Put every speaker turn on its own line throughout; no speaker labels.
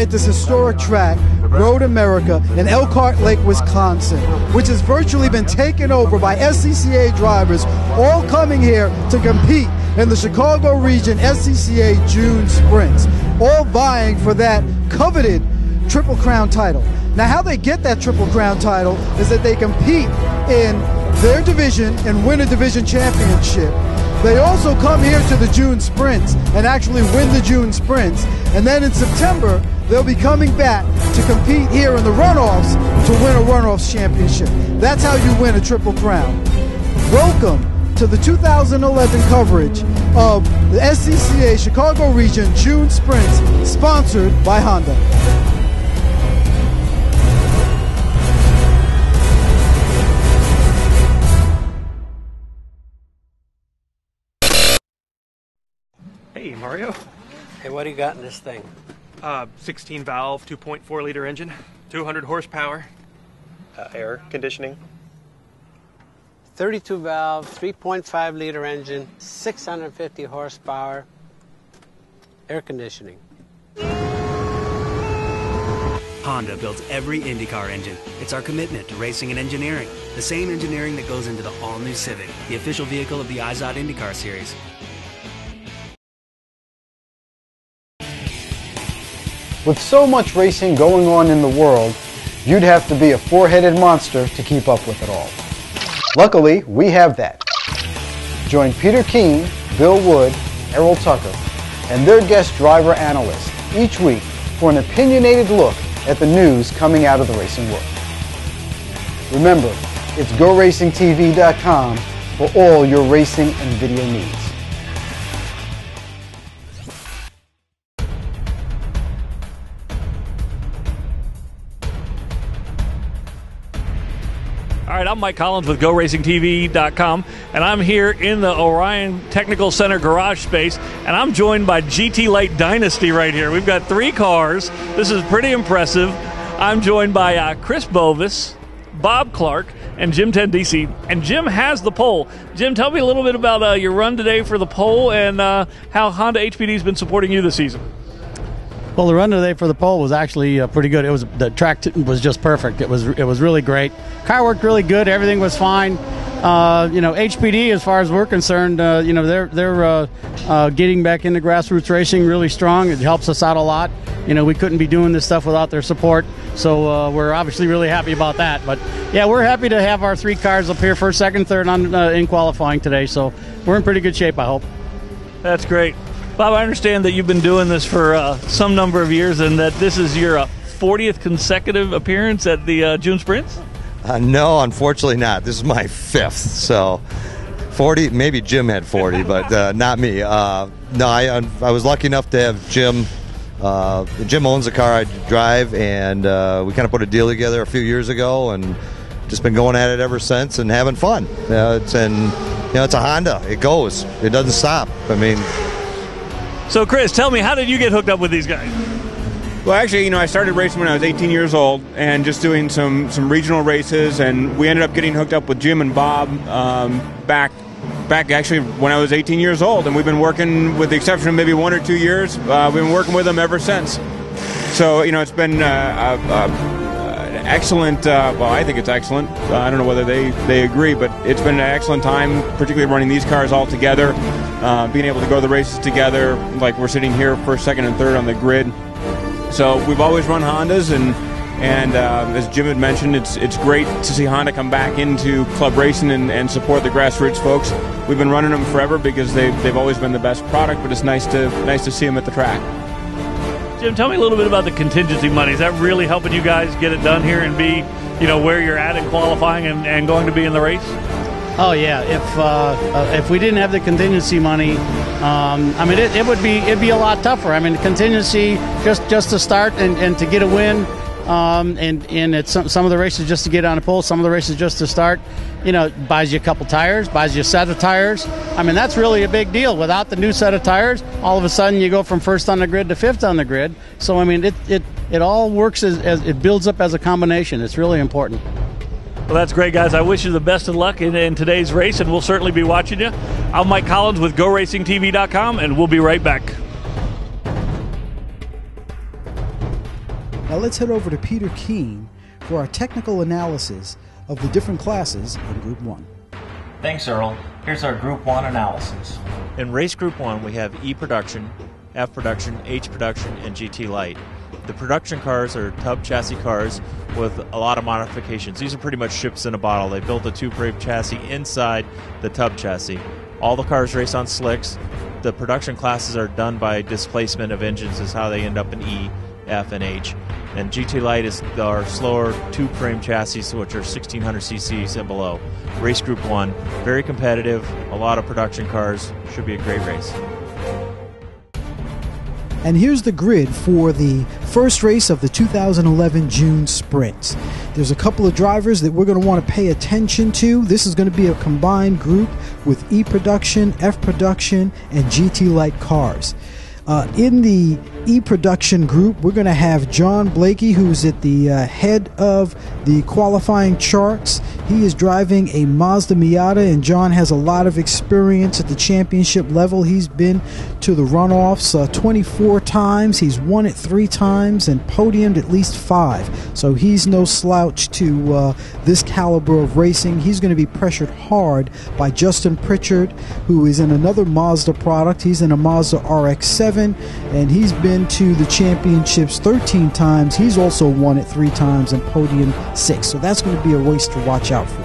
at this historic track, Road America, in Elkhart Lake, Wisconsin, which has virtually been taken over by SCCA drivers, all coming here to compete in the Chicago region SCCA June Sprints, all vying for that coveted Triple Crown title. Now, how they get that Triple Crown title is that they compete in their division and win a division championship. They also come here to the June Sprints and actually win the June Sprints. And then in September, they'll be coming back to compete here in the runoffs to win a runoffs championship. That's how you win a Triple Crown. Welcome to the 2011 coverage of the SCCA Chicago Region June Sprints, sponsored by Honda.
Hey, Mario.
Hey, what do you got in this thing?
16 valve, 2.4 liter engine, 200 horsepower.
Air conditioning.
32 valve, 3.5 liter engine, 650 horsepower, air conditioning.
Honda builds every IndyCar engine. It's our commitment to racing and engineering. The same engineering that goes into the all-new Civic, the official vehicle of the IZOD IndyCar Series.
With so much racing going on in the world, you'd have to be a four-headed monster to keep up with it all. Luckily, we have that. Join Peter Keene, Bill Wood, Errol Tucker, and their guest driver analyst each week for an opinionated look at the news coming out of the racing world. Remember, it's GoRacingTV.com for all your racing and video needs.
All right, I'm Mike Collins with GoRacingTV.com, and I'm here in the Orion Technical Center garage space, and I'm joined by GT Light Dynasty right here. We've got 3 cars. This is pretty impressive. I'm joined by Chris Bovis, Bob Clark, and Jim Tendisi, and Jim has the pole. Jim, tell me a little bit about your run today for the pole and how Honda HPD has been supporting you this season.
Well, the run today for the pole was actually pretty good. The track was just perfect. It was really great. Car worked really good. Everything was fine. HPD, as far as we're concerned, they're getting back into grassroots racing really strong. It helps us out a lot. We couldn't be doing this stuff without their support. So we're obviously really happy about that. But yeah, we're happy to have our 3 cars up here, first, second, third in qualifying today. So we're in pretty good shape, I hope.
That's great. Bob, I understand that you've been doing this for some number of years and that this is your 40th consecutive appearance at the June Sprints?
No, unfortunately not. This is my 5th. So 40, maybe Jim had 40, but not me. No, I was lucky enough to have Jim. Jim owns the car I drive, and we kind of put a deal together a few years ago and just been going at it ever since and having fun. It's a Honda. It goes. It doesn't stop. I mean...
So, Chris, tell me, how did you get hooked up with these guys?
Well, actually, I started racing when I was 18 years old and just doing some regional races, and we ended up getting hooked up with Jim and Bob back actually when I was 18 years old, and we've been working, with the exception of maybe 1 or 2 years, we've been working with them ever since. So, it's been excellent. Well, I think it's excellent. I don't know whether they agree, but it's been an excellent time, particularly running these cars all together, being able to go to the races together, like we're sitting here first, second, and third on the grid. So we've always run Hondas, and as Jim had mentioned, it's great to see Honda come back into club racing and support the grassroots folks. We've been running them forever because they've always been the best product, but it's nice to see them at the track.
Jim, tell me a little bit about the contingency money. Is that really helping you guys get it done here and be, where you're at in qualifying and going to be in the race?
Oh yeah, if we didn't have the contingency money, it'd be a lot tougher. I mean, the contingency just to start and to get a win, and it's some of the races just to get on a pole, some of the races just to start. Buys you a couple tires, buys you a set of tires. I mean, that's really a big deal. Without the new set of tires, all of a sudden you go from first on the grid to 5th on the grid. So I mean, it all works as it builds up as a combination. It's really important.
Well, that's great, guys. I wish you the best of luck in today's race, and we'll certainly be watching you. I'm Mike Collins with GoRacingTV.com, and we'll be right back.
Now let's head over to Peter Keene for our technical analysis of the different classes in Group 1.
Thanks, Earl. Here's our Group 1 analysis.
In Race Group 1, we have E Production, F Production, H Production, and GT Light. The production cars are tub chassis cars with a lot of modifications. These are pretty much ships in a bottle. They built a two-frame chassis inside the tub chassis. All the cars race on slicks. The production classes are done by displacement of engines is how they end up in E, F, and H. And GT Light is our slower two-frame chassis, which are 1600 cc's and below. Race Group 1, very competitive, a lot of production cars, should be a great race.
And here's the grid for the first race of the 2011 June Sprints. There's a couple of drivers that we're going to want to pay attention to. This is going to be a combined group with E Production, F Production, and GT Light cars. In the E Production group, we're going to have John Blakey, who's at the head of the qualifying charts. He is driving a Mazda Miata, and John has a lot of experience at the championship level. He's been to the runoffs 24 times. He's won it 3 times and podiumed at least 5. So he's no slouch to this caliber of racing. He's going to be pressured hard by Justin Pritchard, who is in another Mazda product. He's in a Mazda RX-7, and he's been to the championships 13 times. He's also won it 3 times and podium 6. So that's going to be a race to watch out for.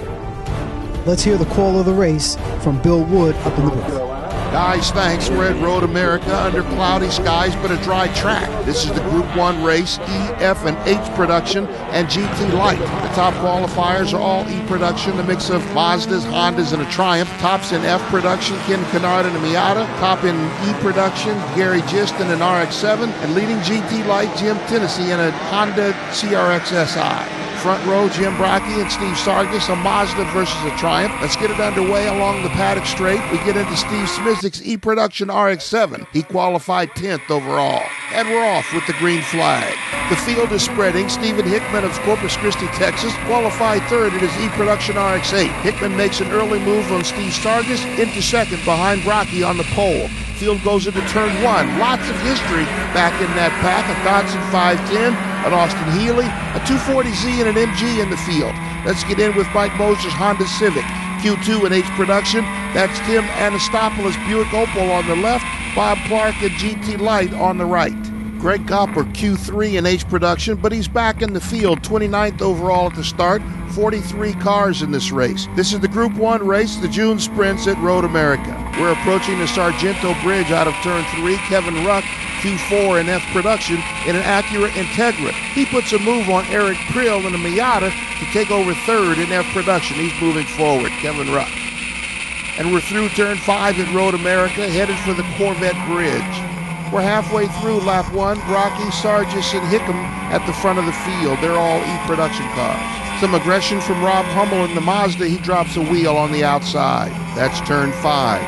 Let's hear the call of the race from Bill Wood up in the booth.
Guys, thanks. We're at Road America under cloudy skies but a dry track. This is the Group 1 race, E, F, and H Production and GT Light. The top qualifiers are all E Production, a mix of Mazdas, Hondas, and a Triumph. Tops in F Production, Ken Kennard and a Miata. Top in E Production, Gary Gist in an RX-7. And leading GT Light, Jim Tennessee in a Honda CRX SI. Front row, Jim Brocky and Steve Sargis, a Mazda versus a Triumph. Let's get it underway along the paddock straight. We get into Steve Smizik's E-Production RX-7. He qualified 10th overall. And we're off with the green flag. The field is spreading. Stephen Hickman of Corpus Christi, Texas, qualified 3rd in his E-Production RX-8. Hickman makes an early move on Steve Sargis into 2nd behind Brocky on the pole. Field goes into turn 1. Lots of history back in that pack. A Datsun 510, an Austin Healey, a 240Z, and an MG in the field. Let's get in with Mike Moser's Honda Civic. Q2 in H Production. That's Tim Anastopoulos Buick Opel on the left. Bob Clark and GT Light on the right. Greg Copper, Q3 in H Production, but he's back in the field, 29th overall at the start, 43 cars in this race. This is the Group 1 race, the June Sprints at Road America. We're approaching the Sargento Bridge out of turn 3. Kevin Ruck, Q4 in F Production, in an Acura Integra. He puts a move on Eric Prill in a Miata to take over 3rd in F Production. He's moving forward, Kevin Ruck. And we're through turn 5 at Road America, headed for the Corvette Bridge. We're halfway through lap 1. Brocky, Sargis, and Hickam at the front of the field. They're all E-Production cars. Some aggression from Rob Hummel in the Mazda. He drops a wheel on the outside. That's turn 5.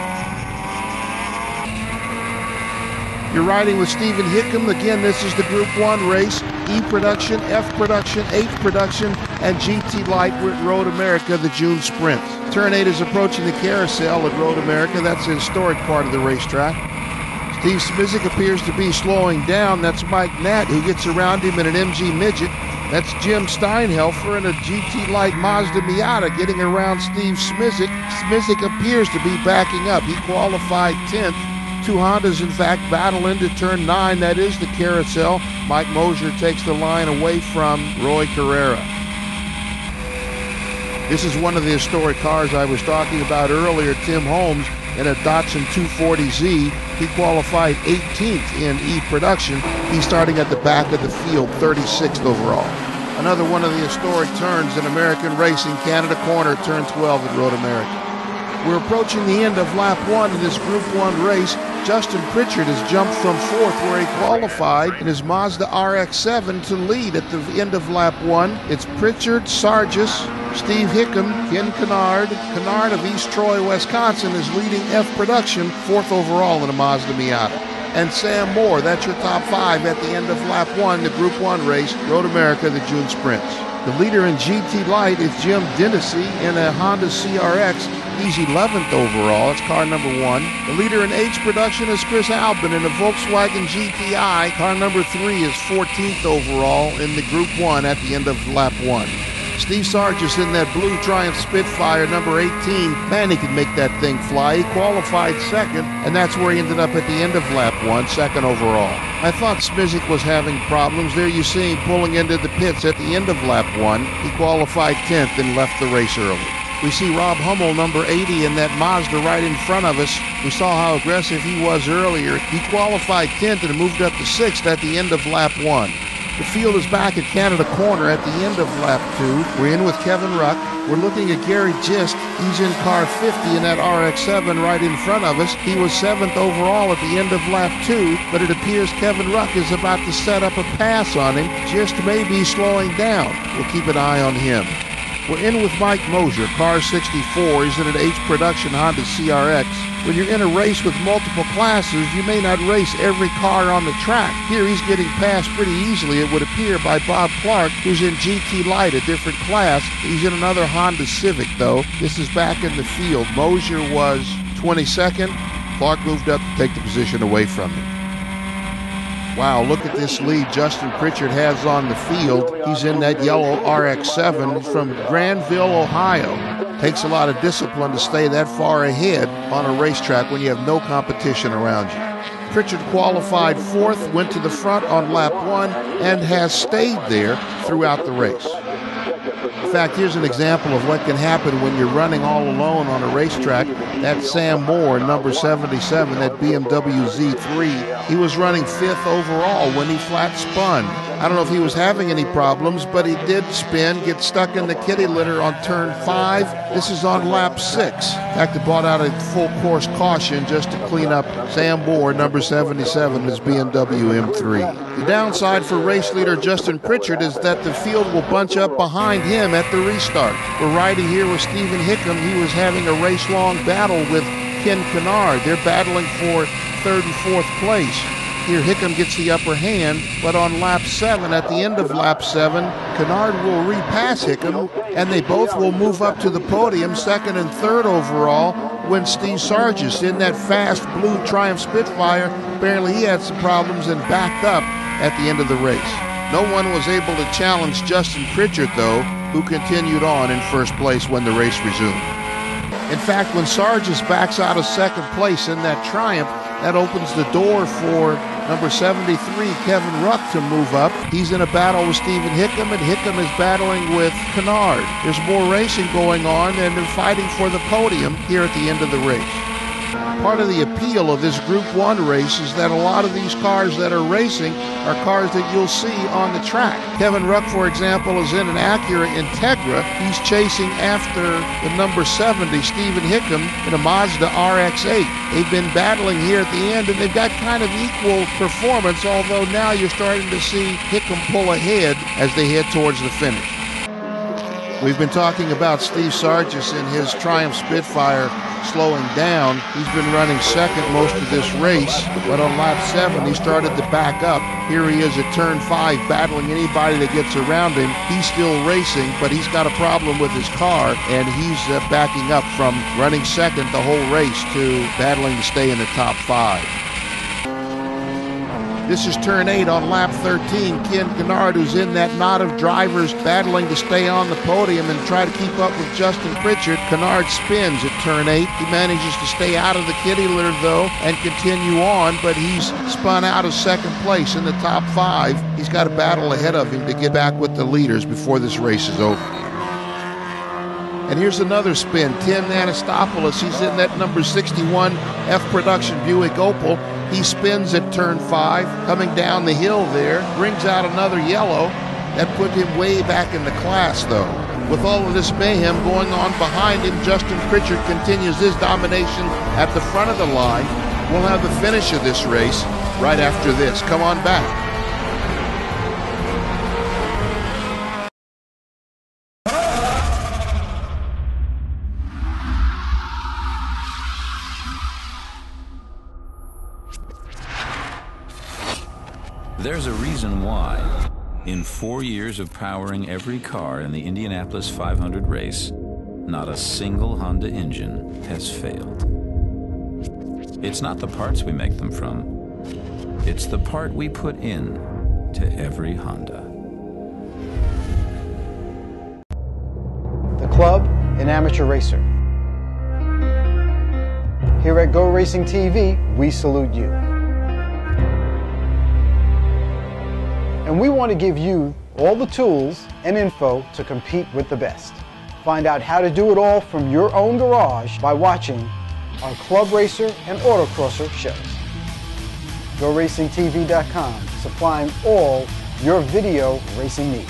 You're riding with Stephen Hickam. Again, this is the Group 1 race. E-Production, F Production, H Production, and GT Light. We're at Road America, the June Sprints. Turn 8 is approaching the carousel at Road America. That's the historic part of the racetrack. Steve Smizik appears to be slowing down. That's Mike Natt, who gets around him in an MG Midget. That's Jim Steinhelfer in a GT Light Mazda Miata getting around Steve Smizik. Smizik appears to be backing up. He qualified 10th. 2 Hondas, in fact, battle into turn 9. That is the carousel. Mike Moser takes the line away from Roy Carrera. This is one of the historic cars I was talking about earlier, Tim Holmes, in a Datsun 240Z. He qualified 18th in E-Production. He's starting at the back of the field, 36th overall. Another one of the historic turns in American racing, Canada Corner, turn 12 at Road America. We're approaching the end of lap 1 in this Group 1 race. Justin Pritchard has jumped from 4th where he qualified in his Mazda RX-7 to lead at the end of lap 1. It's Pritchard, Sargis, Steve Hickam, Ken Kennard. Kennard of East Troy, Wisconsin is leading F Production, 4th overall in a Mazda Miata. And Sam Moore, that's your top 5 at the end of lap 1, the Group 1 race, Road America, the June Sprints. The leader in GT Light is Jim Dennessy in a Honda CRX. He's 11th overall. It's car number 1. The leader in H production is Chris Albin in a Volkswagen GTI. Car number 3 is 14th overall in the Group 1 at the end of lap 1. Steve Sargis in that blue Triumph Spitfire, number 18. Man, he could make that thing fly. He qualified second, and that's where he ended up at the end of lap 1, second overall. I thought Smizik was having problems. There you see him pulling into the pits at the end of lap 1. He qualified 10th and left the race early. We see Rob Hummel, number 80, in that Mazda right in front of us. We saw how aggressive he was earlier. He qualified 10th and moved up to 6th at the end of lap 1. The field is back at Canada Corner at the end of lap 2. We're in with Kevin Ruck. We're looking at Gary Gist. He's in car 50 in that RX-7 right in front of us. He was 7th overall at the end of lap 2, but it appears Kevin Ruck is about to set up a pass on him. Gist may be slowing down. We'll keep an eye on him. We're in with Mike Mosier, car 64. He's in an H production Honda CRX. When you're in a race with multiple classes, you may not race every car on the track. Here he's getting passed pretty easily, it would appear, by Bob Clark, who's in GT Light, a different class. He's in another Honda Civic, though. This is back in the field. Mosier was 22nd. Clark moved up to take the position away from him. Wow, look at this lead Justin Pritchard has on the field. He's in that yellow RX-7 from Granville, Ohio. Takes a lot of discipline to stay that far ahead on a racetrack when you have no competition around you. Pritchard qualified 4th, went to the front on lap 1, and has stayed there throughout the race. In fact, here's an example of what can happen when you're running all alone on a racetrack. That's Sam Moore, number 77, that BMW Z3. He was running 5th overall when he flat spun. I don't know if he was having any problems, but he did spin, get stuck in the kitty litter on turn 5. This is on lap 6. In fact, they brought out a full course caution just to clean up Sam Moore, number 77, his BMW M3. The downside for race leader Justin Pritchard is that the field will bunch up behind him at the restart. We're riding here with Stephen Hickam. He was having a race-long battle with Ken Kennard. They're battling for 3rd and 4th place. Here Hickam gets the upper hand, but on lap 7, at the end of lap 7, Kennard will repass Hickam, and they both will move up to the podium, 2nd and 3rd overall, when Steve Sargis, in that fast blue Triumph Spitfire, apparently he had some problems and backed up at the end of the race. No one was able to challenge Justin Pritchard, though, who continued on in 1st place when the race resumed. In fact, when Sargis backs out of 2nd place in that Triumph, that opens the door for number 73, Kevin Ruck, to move up. He's in a battle with Stephen Hickam, and Hickam is battling with Kennard. There's more racing going on, and they're fighting for the podium here at the end of the race. Part of the appeal of this Group 1 race is that a lot of these cars that are racing are cars that you'll see on the track. Kevin Ruck, for example, is in an Acura Integra. He's chasing after the number 70, Stephen Hickam, in a Mazda RX-8. They've been battling here at the end, and they've got kind of equal performance, although now you're starting to see Hickam pull ahead as they head towards the finish. We've been talking about Steve Sargis in his Triumph Spitfire slowing down. He's been running 2nd most of this race, but on lap 7 he started to back up. Here he is at turn 5 battling anybody that gets around him. He's still racing, but he's got a problem with his car, and he's backing up from running 2nd the whole race to battling to stay in the top 5. This is turn 8 on lap 13. Ken Kennard, who's in that knot of drivers battling to stay on the podium and try to keep up with Justin Pritchard. Kennard spins at turn 8. He manages to stay out of the kitty litter, though, and continue on, but he's spun out of 2nd place in the top 5. He's got a battle ahead of him to get back with the leaders before this race is over. And here's another spin. Tim Anastopoulos, he's in that number 61 F Production Buick Opel. He spins at turn 5, coming down the hill there, brings out another yellow. That put him way back in the class, though. With all of this mayhem going on behind him, Justin Pritchard continues his domination at the front of the line. We'll have the finish of this race right after this. Come on back.
There's a reason why In 4 years of powering every car in the Indianapolis 500 race, not a single Honda engine has failed. It's not the parts we make them from, it's the part we put in to every Honda.
The club, an amateur racer. Here at GoRacingTV, we salute you. And we want to give you all the tools and info to compete with the best. Find out how to do it all from your own garage by watching our Club Racer and Autocrosser shows. GoRacingTV.com, supplying all your video racing needs.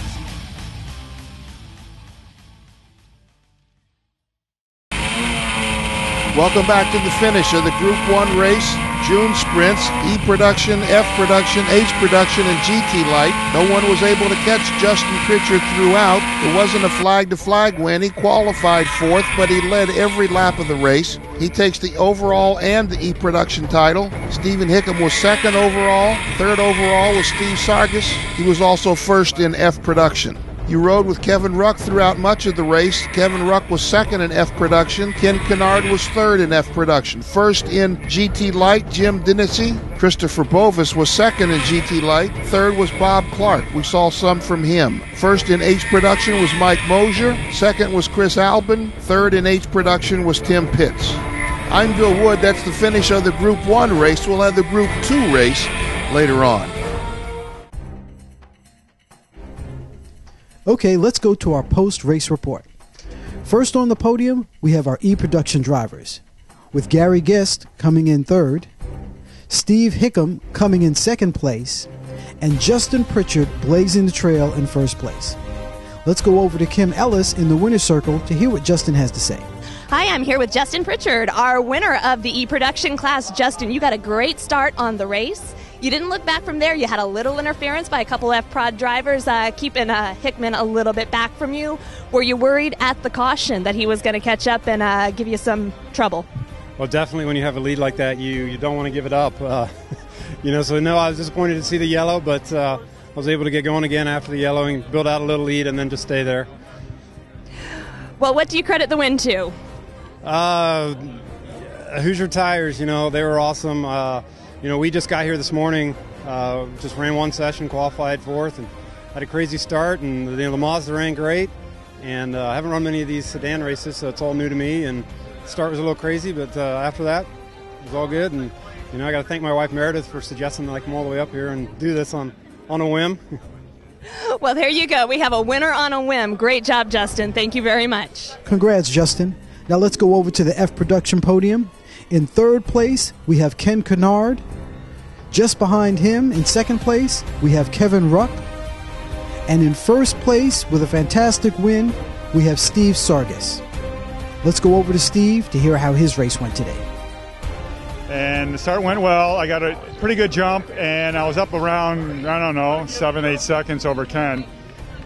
Welcome back to the finish of the Group 1 race, June Sprints, E Production, F Production, H Production, and GT Light. No one was able to catch Justin Pritchard throughout. It wasn't a flag-to-flag win. He qualified fourth, but he led every lap of the race. He takes the overall and the E Production title. Stephen Hickam was second overall. Third overall was Steve Sargis. He was also first in F Production. You rode with Kevin Ruck throughout much of the race. Kevin Ruck was second in F Production. Ken Kennard was third in F Production. First in GT Light, Jim Dinesi. Christopher Bovis was second in GT Light. Third was Bob Clark. We saw some from him. First in H Production was Mike Mosier. Second was Chris Albin. Third in H Production was Tim Pitts. I'm Bill Wood. That's the finish of the Group 1 race. We'll have the Group 2 race later on.
Okay, let's go to our post-race report. First on the podium, we have our E-Production drivers, with Gary Guest coming in third, Steve Hickam coming in second place, and Justin Pritchard blazing the trail in first place. Let's go over to Kim Ellis in the winner's circle to hear what Justin has to say.
Hi, I'm here with Justin Pritchard, our winner of the E-Production class. Justin, you got a great start on the race. You didn't look back from there. You had a little interference by a couple F-Prod drivers, keeping Hickman a little bit back from you. Were you worried at the caution that he was going to catch up and give you some trouble?
Well, definitely when you have a lead like that, you don't want to give it up. So no, I was disappointed to see the yellow, but I was able to get going again after the yellow and build out a little lead and then just stay there.
Well, what do you credit the win to?
Hoosier Tires, they were awesome. We just got here this morning, just ran one session, qualified fourth, and had a crazy start. And the Mazda ran great. And I haven't run many of these sedan races, so it's all new to me. And the start was a little crazy, but after that, it was all good. And I got to thank my wife Meredith for suggesting that I come all the way up here and do this on a whim.
Well, there you go. We have a winner on a whim. Great job, Justin. Thank you very much.
Congrats, Justin. Now let's go over to the F Production podium. In third place, we have Ken Kennard. Just behind him, in second place, we have Kevin Ruck. And in first place, with a fantastic win, we have Steve Sargis. Let's go over to Steve to hear how his race went today.
And the start went well. I got a pretty good jump, and I was up around, 7-8 seconds over Ken.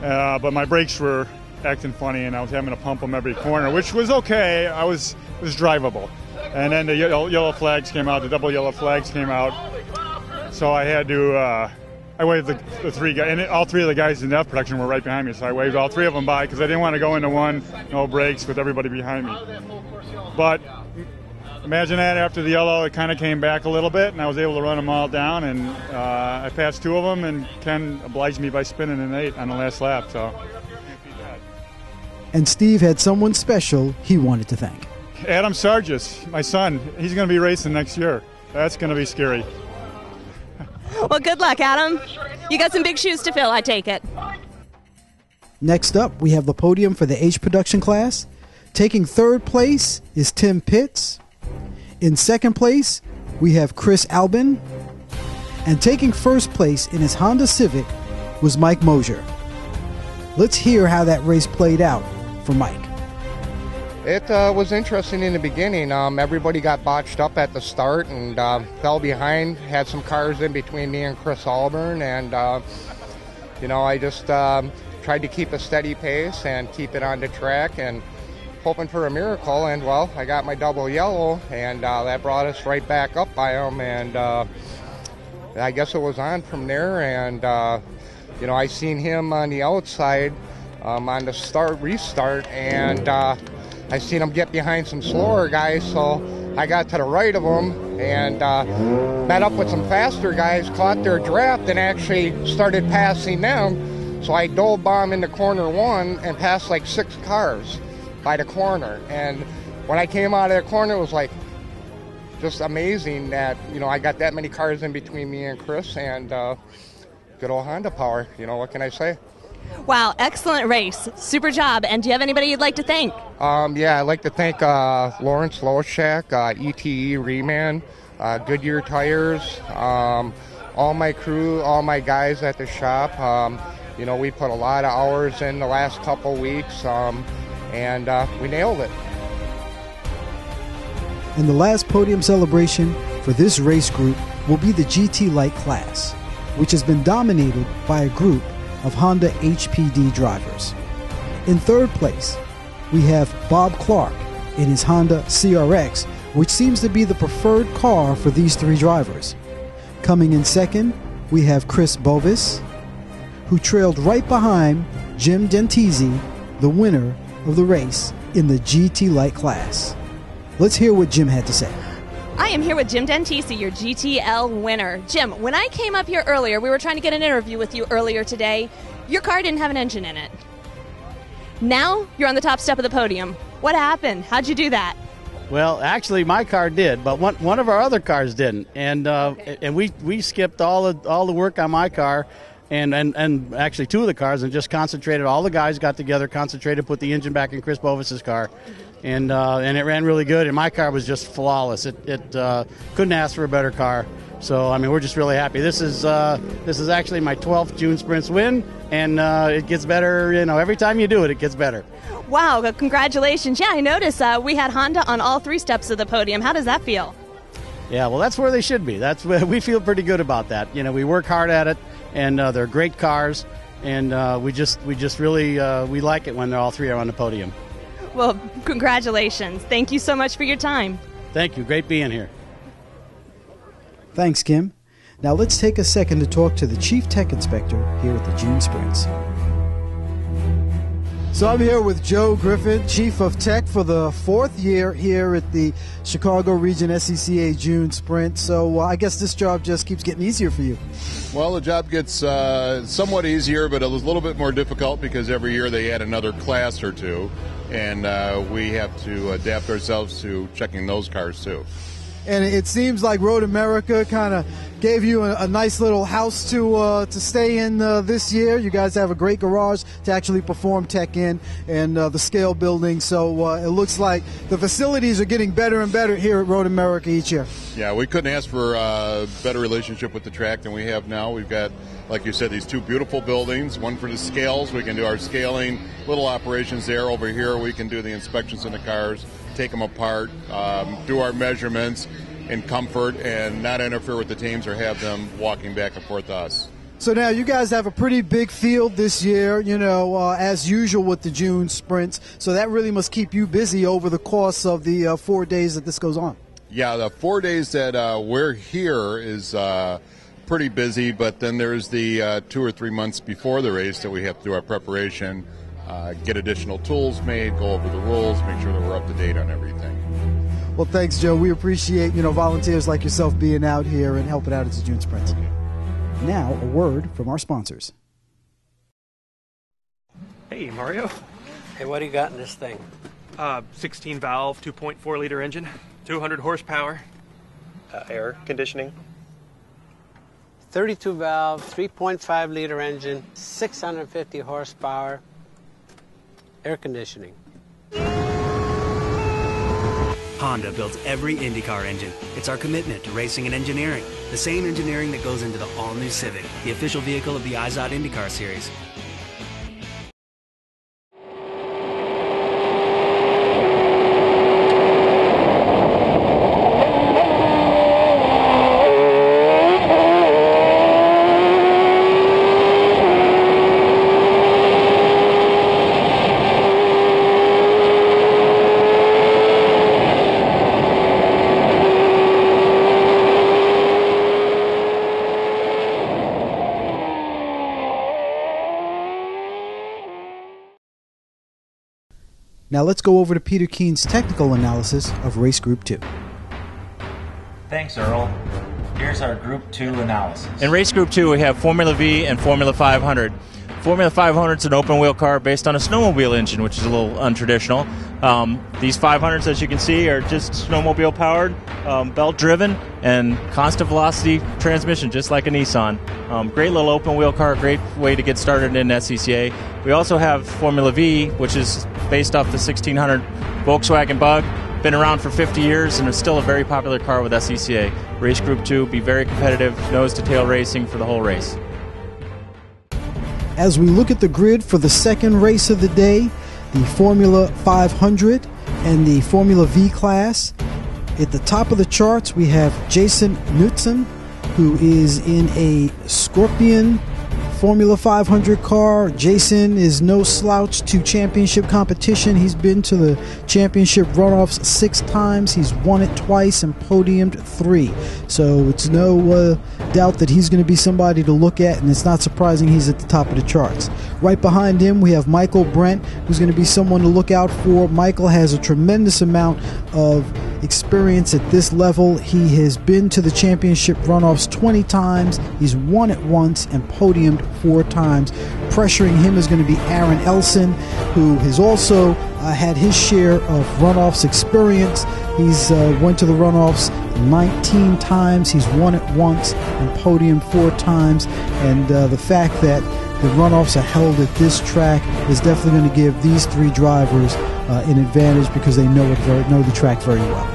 But my brakes were acting funny, and I was having to pump them every corner, which was okay. It was drivable. And then the yellow flags came out, the double yellow flags came out. So I had to, I waved the three guys, and all three of the guys in F Production were right behind me, so I waved all three of them by because I didn't want to go into one, no brakes with everybody behind me. But imagine that after the yellow, it kind of came back a little bit, and I was able to run them all down, and I passed two of them, and Ken obliged me by spinning an 8 on the last lap, so.
And Steve had someone special he wanted to thank.
Adam Sargis, my son, he's going to be racing next year. That's going to be scary.
Well, good luck, Adam. You got some big shoes to fill, I take it.
Next up, we have the podium for the H Production class. Taking third place is Tim Pitts. In second place, we have Chris Albin. And taking first place in his Honda Civic was Mike Mosier. Let's hear how that race played out for Mike.
It was interesting in the beginning. Everybody got botched up at the start and fell behind. Had some cars in between me and Chris Albin, and I just tried to keep a steady pace and keep it on the track and hoping for a miracle. And well, I got my double yellow, and that brought us right back up by them. And I guess it was on from there. And you know, I seen him on the outside on the restart, and I seen him get behind some slower guys, so I got to the right of him and met up with some faster guys, caught their draft, and actually started passing them. So I dove bomb into corner one and passed like 6 cars by the corner. And when I came out of the corner, it was like just amazing that, you know, I got that many cars in between me and Chris, and good old Honda power. You know, what can I say?
Wow, excellent race. Super job. And do you have anybody you'd like to thank?
Yeah, I'd like to thank Lawrence Loshak, ETE Reman, Goodyear Tires, all my crew, all my guys at the shop. You know, we put a lot of hours in the last couple weeks, and we nailed it.
And the last podium celebration for this race group will be the GT Light class, which has been dominated by a group of Honda HPD drivers. In third place, we have Bob Clark in his Honda CRX, which seems to be the preferred car for these 3 drivers. Coming in second, we have Chris Bovis, who trailed right behind Jim Dentisi, the winner of the race in the GT Light class. Let's hear what Jim had to say.
I am here with Jim Dentisi, your GTL winner. Jim, when I came up here earlier, we were trying to get an interview with you earlier today. Your car didn't have an engine in it. Now you're on the top step of the podium. What happened? How'd you do that?
Well, actually, my car did, but one of our other cars didn't, and we skipped all the work on my car, and actually 2 of the cars, and just concentrated. All the guys got together, concentrated, put the engine back in Chris Bovis's car, and it ran really good. And my car was just flawless. It couldn't ask for a better car. So I mean, we're just really happy. This is actually my 12th June Sprints win, and it gets better. You know, every time you do it, it gets better.
Wow, congratulations. Yeah, I noticed we had Honda on all 3 steps of the podium. How does that feel?
Yeah, well, that's where they should be. That's where we feel pretty good about that. You know, we work hard at it, and they're great cars, and we just really we like it when they're all 3 are on the podium.
Well, congratulations. Thank you so much for your time.
Thank you. Great being here.
Thanks, Kim. Now let's take a second to talk to the Chief Tech Inspector here at the June Sprints. So I'm here with Joe Griffin, Chief of Tech for the 4th year here at the Chicago Region SCCA June Sprint. So I guess this job just keeps getting easier for you.
Well, the job gets somewhat easier, but it was a little bit more difficult because every year they add another class or 2, and we have to adapt ourselves to checking those cars too.
And it seems like Road America kind of gave you a nice little house to stay in this year. You guys have a great garage to actually perform tech in, and the scale building. So it looks like the facilities are getting better and better here at Road America each year.
Yeah, we couldn't ask for a better relationship with the track than we have now. We've got, like you said, these 2 beautiful buildings, one for the scales. We can do our scaling, little operations there. Over here, we can do the inspections in the cars, take them apart, do our measurements in comfort and not interfere with the teams or have them walking back and forth to us.
So now you guys have a pretty big field this year, you know, as usual with the June Sprints. So that really must keep you busy over the course of the 4 days that this goes on.
Yeah, the 4 days that we're here is pretty busy, but then there's the 2 or 3 months before the race that we have to do our preparation, get additional tools made, go over the rules, make sure that we're up to date on everything.
Well, thanks, Joe. We appreciate, volunteers like yourself being out here and helping out at the June Sprints. Now, a word from our sponsors.
Hey, Mario.
Hey, what do you got in this thing?
16 valve, 2.4 liter engine, 200 horsepower.
Air conditioning.
32 valve, 3.5 liter engine, 650 horsepower, air conditioning.
Honda builds every IndyCar engine. It's our commitment to racing and engineering. The same engineering that goes into the all-new Civic, the official vehicle of the IZOD IndyCar Series.
Now let's go over to Peter Keen's technical analysis of Race Group 2.
Thanks, Earl. Here's our Group 2 analysis.
In Race Group 2, we have Formula V and Formula 500. Formula 500 is an open-wheel car based on a snowmobile engine, which is a little untraditional. These 500s, as you can see, are just snowmobile-powered, belt-driven, and constant velocity transmission, just like a Nissan. Great little open-wheel car, great way to get started in SCCA. We also have Formula V, which is based off the 1600 Volkswagen Bug. Been around for 50 years and is still a very popular car with SCCA. Race Group 2, be very competitive, nose-to-tail racing for the whole race.
As we look at the grid for the second race of the day, the Formula 500 and the Formula V class, at the top of the charts we have Jason Knutson, who is in a Scorpion Formula 500 car. Jason is no slouch to championship competition. He's been to the championship runoffs 6 times. He's won it twice and podiumed 3. So it's no doubt that he's going to be somebody to look at, and it's not surprising he's at the top of the charts. Right behind him, we have Michael Brent, who's going to be someone to look out for. Michael has a tremendous amount of experience at this level. He has been to the championship runoffs 20 times. He's won it once and podiumed 4 times. Pressuring him is going to be Aaron Elson, who has also had his share of runoffs experience. He's went to the runoffs 19 times. He's won it once and podiumed 4 times. And the fact that the runoffs are held at this track is definitely going to give these 3 drivers an advantage because they know the track very well.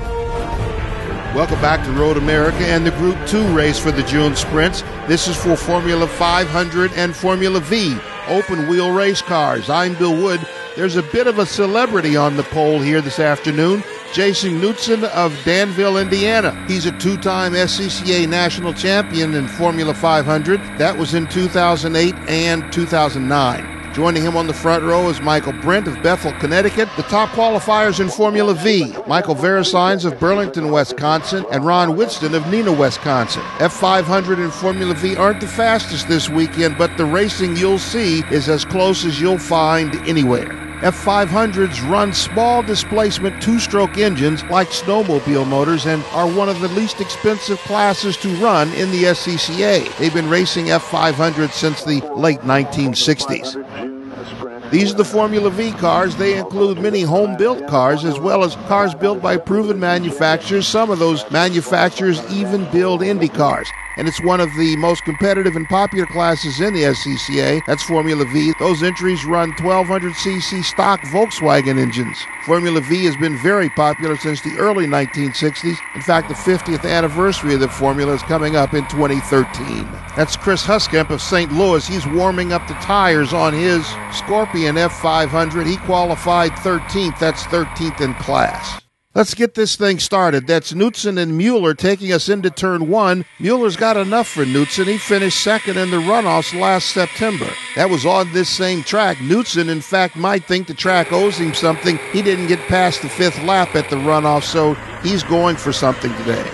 Welcome back to Road America and the Group 2 race for the June Sprints. This is for Formula 500 and Formula V, open-wheel race cars. I'm Bill Wood. There's a bit of a celebrity on the pole here this afternoon. Jason Knutson of Danville, Indiana. He's a 2-time SCCA national champion in Formula 500. That was in 2008 and 2009. Joining him on the front row is Michael Brent of Bethel, Connecticut. The top qualifiers in Formula V, Michael Verisigns of Burlington, Wisconsin, and Ron Winston of Neenah, Wisconsin. F500 and Formula V aren't the fastest this weekend, but the racing you'll see is as close as you'll find anywhere. F500s run small displacement 2-stroke engines like snowmobile motors and are one of the least expensive classes to run in the SCCA. They've been racing F500 since the late 1960s. These are the Formula V cars. They include many home-built cars as well as cars built by proven manufacturers. Some of those manufacturers even build Indy cars. And it's one of the most competitive and popular classes in the SCCA. That's Formula V. Those entries run 1200cc stock Volkswagen engines. Formula V has been very popular since the early 1960s. In fact, the 50th anniversary of the formula is coming up in 2013. That's Chris Huskamp of St. Louis. He's warming up the tires on his Scorpion F500. He qualified 13th. That's 13th in class. Let's get this thing started. That's Knutson and Mueller taking us into turn 1. Mueller's got enough for Knutson. He finished second in the runoffs last September. That was on this same track. Knutson, in fact, might think the track owes him something. He didn't get past the 5th lap at the runoff, so he's going for something today.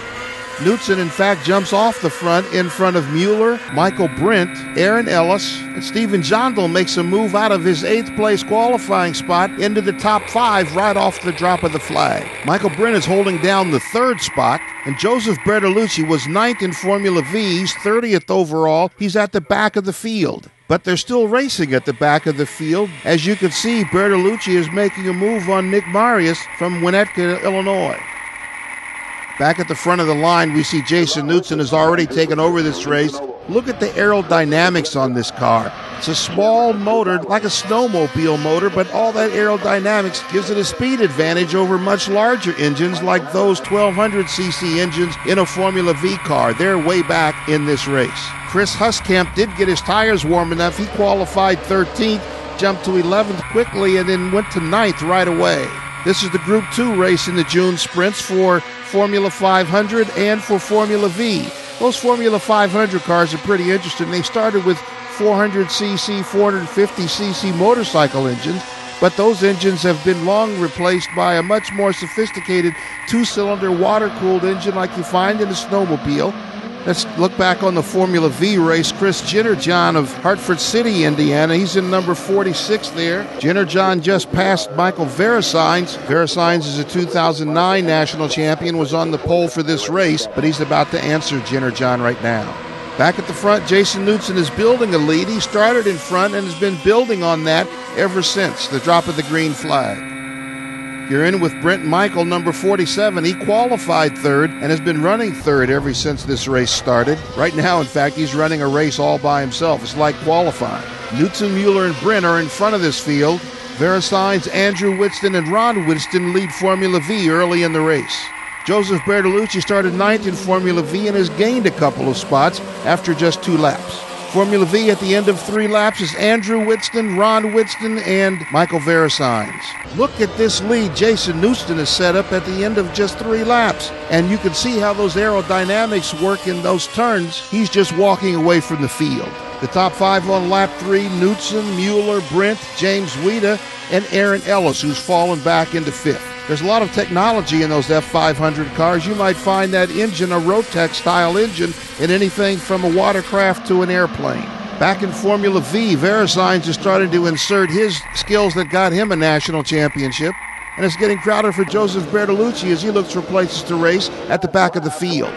Knutson, in fact, jumps off the front in front of Mueller, Michael Brent, Aaron Ellis, and Stephen Jondal makes a move out of his 8th place qualifying spot into the top 5 right off the drop of the flag. Michael Brent is holding down the 3rd spot, and Joseph Bertolucci was 9th in Formula V. He's 30th overall. He's at the back of the field. But they're still racing at the back of the field. As you can see, Bertolucci is making a move on Nick Marius from Winnetka, Illinois. Back at the front of the line, we see Jason Knutson has already taken over this race. Look at the aerodynamics on this car. It's a small motor, like a snowmobile motor, but all that aerodynamics gives it a speed advantage over much larger engines like those 1200cc engines in a Formula V car. They're way back in this race. Chris Huskamp did get his tires warm enough. He qualified 13th, jumped to 11th quickly, and then went to 9th right away. This is the Group 2 race in the June Sprints for Formula 500 and for Formula V. Those Formula 500 cars are pretty interesting. They started with 400cc, 450cc motorcycle engines, but those engines have been long replaced by a much more sophisticated 2-cylinder water-cooled engine like you find in a snowmobile. Let's look back on the Formula V race. Chris Jennerjohn of Hartford City, Indiana. He's in number 46 there. Jennerjohn just passed Michael Verisigns. Verisigns is a 2009 national champion, was on the pole for this race, but he's about to answer Jennerjohn right now. Back at the front, Jason Knutson is building a lead. He started in front and has been building on that ever since the drop of the green flag. You're in with Brent Michael, number 47. He qualified third and has been running third ever since this race started. Right now, in fact, he's running a race all by himself. It's like qualifying. Knutson, Mueller, and Brent are in front of this field. Verisigns, Andrew Whitston, and Ron Whitston lead Formula V early in the race. Joseph Bertolucci started ninth in Formula V and has gained a couple of spots after just 2 laps. Formula V at the end of 3 laps is Andrew Whitston, Ron Whitston, and Michael Verisigns. Look at this lead Jason Knutson has set up at the end of just 3 laps. And you can see how those aerodynamics work in those turns. He's just walking away from the field. The top 5 on lap 3, Knutson, Mueller, Brent, James Weida, and Aaron Ellis, who's fallen back into 5th. There's a lot of technology in those F500 cars. You might find that engine a Rotex-style engine in anything from a watercraft to an airplane. Back in Formula V, Verisigns is starting to insert his skills that got him a national championship. And it's getting crowded for Joseph Bertolucci as he looks for places to race at the back of the field.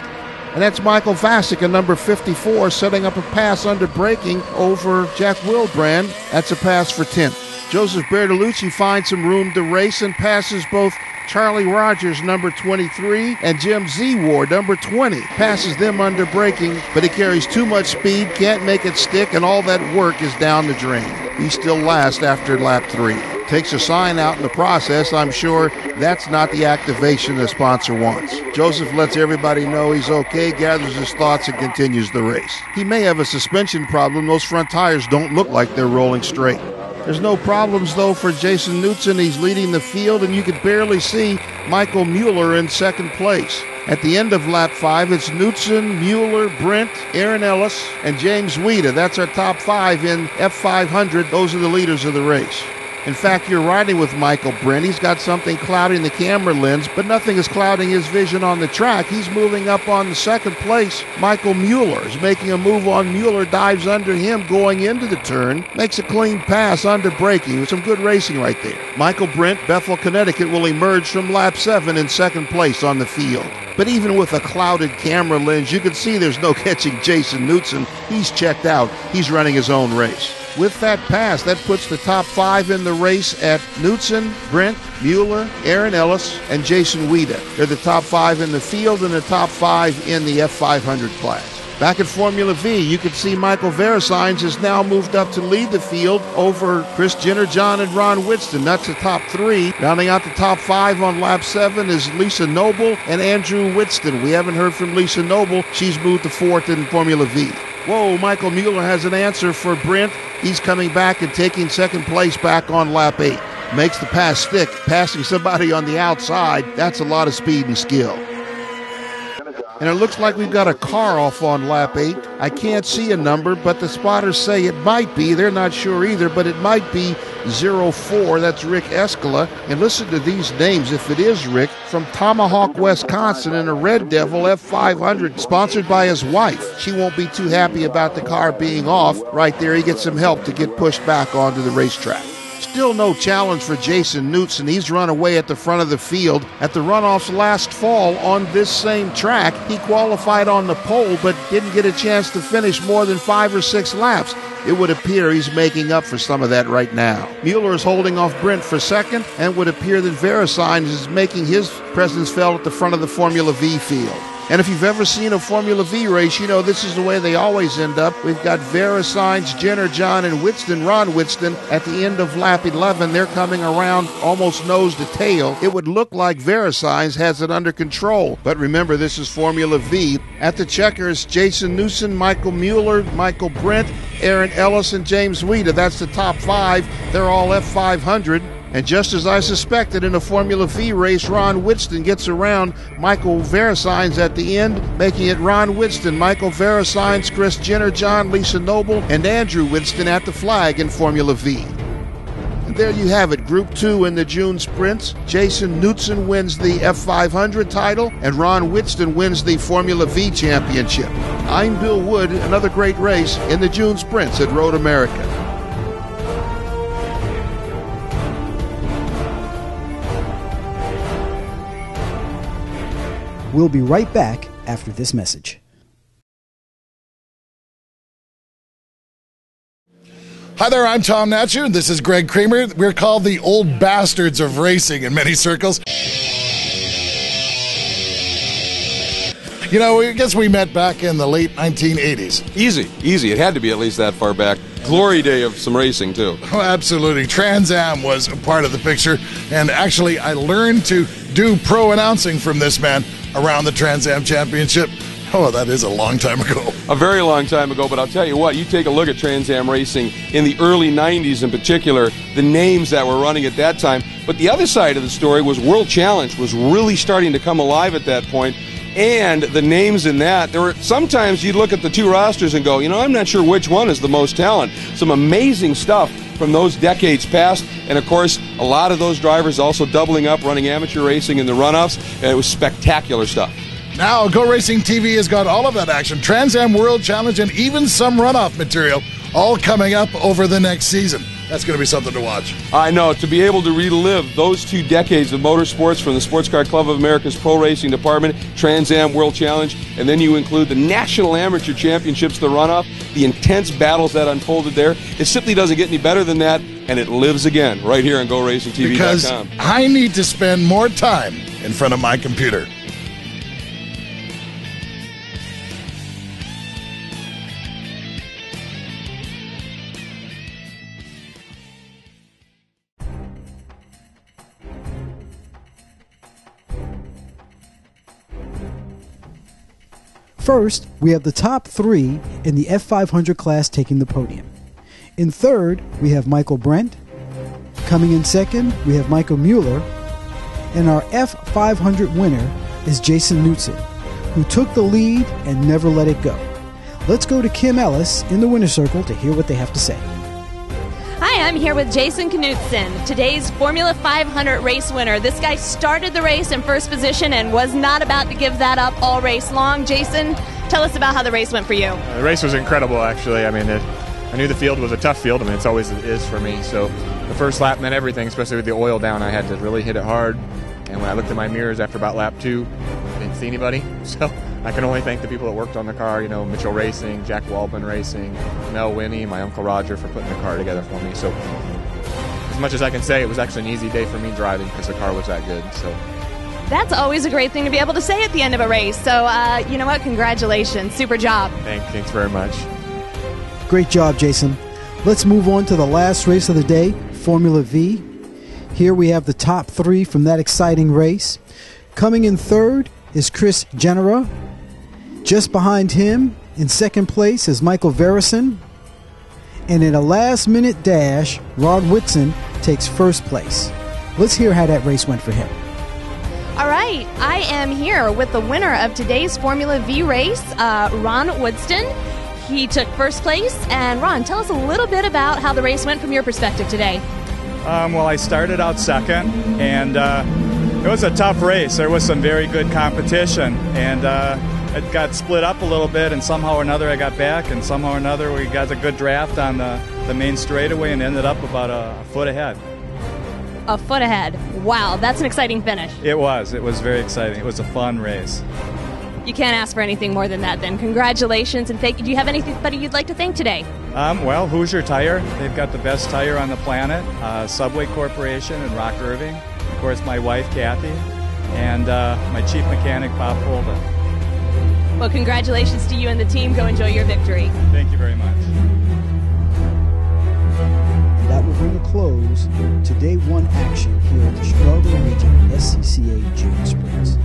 And that's Michael Vasic, a number 54, setting up a pass under braking over Jack Wilbrand. That's a pass for 10th. Joseph Bertolucci finds some room to race and passes both Charlie Rogers, number 23, and Jim Zewar, number 20. Passes them under braking, but he carries too much speed, can't make it stick, and all that work is down the drain. He's still last after lap 3. Takes a sign out in the process. I'm sure that's not the activation the sponsor wants. Joseph lets everybody know he's okay, gathers his thoughts, and continues the race. He may have a suspension problem. Those front tires don't look like they're rolling straight. There's no problems, though, for Jason Knutson. He's leading the field, and you can barely see Michael Mueller in second place. At the end of lap 5, it's Knutson, Mueller, Brent, Aaron Ellis, and James Weida. That's our top 5 in F500. Those are the leaders of the race. In fact, you're riding with Michael Brent. He's got something clouding the camera lens, but nothing is clouding his vision on the track. He's moving up on the second place. Michael Mueller is making a move on Mueller, dives under him going into the turn, makes a clean pass under braking. Some good racing right there. Michael Brent, Bethel, Connecticut, will emerge from lap 7 in second place on the field. But even with a clouded camera lens, you can see there's no catching Jason Knutson. He's checked out. He's running his own race. With that pass, that puts the top 5 in the race at Knutson, Brent, Mueller, Aaron Ellis, and Jason Weida. They're the top 5 in the field and the top 5 in the F500 class. Back at Formula V, you can see Michael Verisigns has now moved up to lead the field over Chris Jennerjohn and Ron Whitston. That's the top 3. Rounding out the top 5 on lap 7 is Lisa Noble and Andrew Whitston. We haven't heard from Lisa Noble. She's moved to 4th in Formula V. Whoa, Michael Mueller has an answer for Brent. He's coming back and taking second place back on lap 8. Makes the pass stick, passing somebody on the outside. That's a lot of speed and skill. And it looks like we've got a car off on lap 8. I can't see a number, but the spotters say it might be. They're not sure either, but it might be 04. That's Rick Escala. And listen to these names, if it is Rick, from Tomahawk, Wisconsin, in a Red Devil F500, sponsored by his wife. She won't be too happy about the car being off. Right there, he gets some help to get pushed back onto the racetrack. Still no challenge for Jason Knutson. He's run away at the front of the field. At the runoffs last fall on this same track, he qualified on the pole but didn't get a chance to finish more than 5 or 6 laps. It would appear he's making up for some of that right now. Mueller is holding off Brent for second, and it would appear that Verisigns is making his presence felt at the front of the Formula V field. And if you've ever seen a Formula V race, you know this is the way they always end up. We've got Verisigns, Jennerjohn, and Whitston, Ron Whitston, at the end of lap 11. They're coming around almost nose to tail. It would look like Verisigns has it under control. But remember, this is Formula V. At the checkers, Jason Knutson, Michael Mueller, Michael Brent, Aaron Ellis, and James Weida. That's the top 5. They're all F500. And just as I suspected in a Formula V race, Ron Whitston gets around Michael Verisigns at the end, making it Ron Whitston, Michael Verisigns, Chris Jennerjohn, Lisa Noble, and Andrew Whitston at the flag in Formula V. And There you have it, Group 2 in the June Sprints. Jason Knutson wins the F500 title, and Ron Whitston wins the Formula V Championship. I'm Bill Wood, another great race in the June Sprints at Road America.
We'll be right back after this message.
Hi there, I'm Tom Natcher, and this is Greg Kramer. We're called the old bastards of racing in many circles. You know, I guess we met back in the late 1980s.
Easy. It had to be at least that far back. Glory day of some racing, too.
Oh, absolutely. Trans Am was a part of the picture, and actually I learned to do pro announcing from this man around the Trans Am Championship. Oh, that is a long time ago.
A very long time ago, but I'll tell you what, you take a look at Trans Am racing in the early 90s in particular, the names that were running at that time. But the other side of the story was World Challenge was really starting to come alive at that point. And the names in that, there were sometimes you'd look at the two rosters and go, you know, I'm not sure which one is the most talent. Some amazing stuff from those decades past. And of course, a lot of those drivers also doubling up, running amateur racing in the runoffs. And it was spectacular stuff.
Now, GoRacingTV has got all of that action, Trans Am World Challenge, and even some runoff material, all coming up over the next season. That's going to be something to watch.
I know. To be able to relive those 2 decades of motorsports from the Sports Car Club of America's Pro Racing Department, Trans Am World Challenge, and then you include the National Amateur Championships, the runoff, the intense battles that unfolded there. It simply doesn't get any better than that, and it lives again right here on GoRacingTV.com.
Because I need to spend more time in front of my computer.
First, we have the top 3 in the F500 class taking the podium. In third, we have Michael Brent. Coming in second, we have Michael Mueller. And our F500 winner is Jason Knutson, who took the lead and never let it go. Let's go to Kim Ellis in the winner's circle to hear what they have to say.
Hi, I'm here with Jason Knutson, today's Formula 500 race winner. This guy started the race in first position and was not about to give that up all race long. Jason, tell us about how the race went for you.
The race was incredible, actually. I mean, I knew the field was a tough field. I mean, it's always is for me. So the first lap meant everything, especially with the oil down. I had to really hit it hard. And when I looked at my mirrors after about lap 2, I didn't see anybody. So I can only thank the people that worked on the car, you know, Mitchell Racing, Jack Waldman Racing, Mel Winnie, my Uncle Roger for putting the car together for me. So as much as I can say, it was actually an easy day for me driving because the car was that good. So
that's always a great thing to be able to say at the end of a race. So, you know what? Congratulations. Super job.
Thanks very much.
Great job, Jason. Let's move on to the last race of the day, Formula V. Here we have the top 3 from that exciting race. Coming in third is Chris Genera. Just behind him, in second place, is Michael Verison. And in a last-minute dash, Rod Whitson takes first place. Let's hear how that race went for him.
All right, I am here with the winner of today's Formula V race, Ron Woodston. He took first place. And Ron, tell us a little bit about how the race went from your perspective today.
Well, I started out second, and it was a tough race. There was some very good competition, and it got split up a little bit, and somehow or another I got back, and somehow or another we got a good draft on the main straightaway and ended up about a foot ahead.
A foot ahead. Wow, that's an exciting finish.
It was very exciting. It was a fun race.
You can't ask for anything more than that then. Congratulations, and thank you. Do you have anybody you'd like to thank today?
Well, Hoosier Tire. They've got the best tire on the planet. Subway Corporation and Rock Irving. Of course, my wife, Kathy, and my chief mechanic, Bob Holden.
Well, congratulations to you and the team. Go enjoy your victory.
Thank you very much.
That will bring a close to Day 1 action here at the Chicago Region SCCA June Sprints.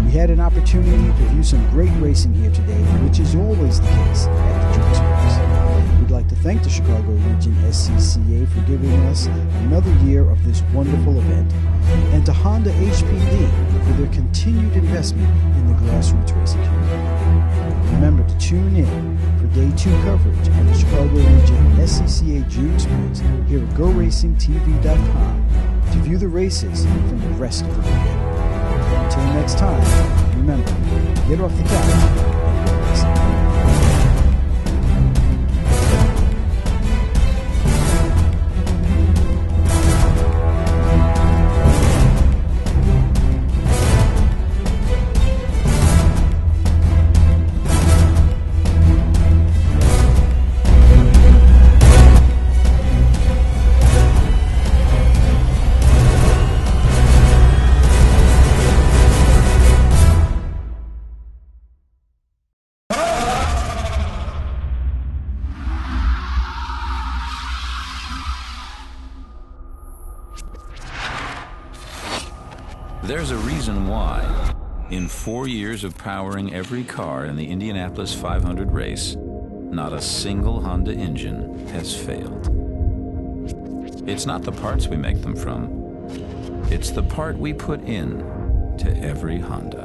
We had an opportunity to view some great racing here today, which is always the case at the June Sprints. We'd like to thank the Chicago Region SCCA for giving us another year of this wonderful event, and to Honda HPD for their continued investment in the grassroots racing community. Remember to tune in for Day 2 coverage of the Chicago Region SCCA June Sprints here at GoRacingTV.com to view the races from the rest of the week. Until next time, remember, get off the couch and go racing.
There's a reason why, in 4 years of powering every car in the Indianapolis 500 race, not a single Honda engine has failed. It's not the parts we make them from, it's the part we put in to every Honda.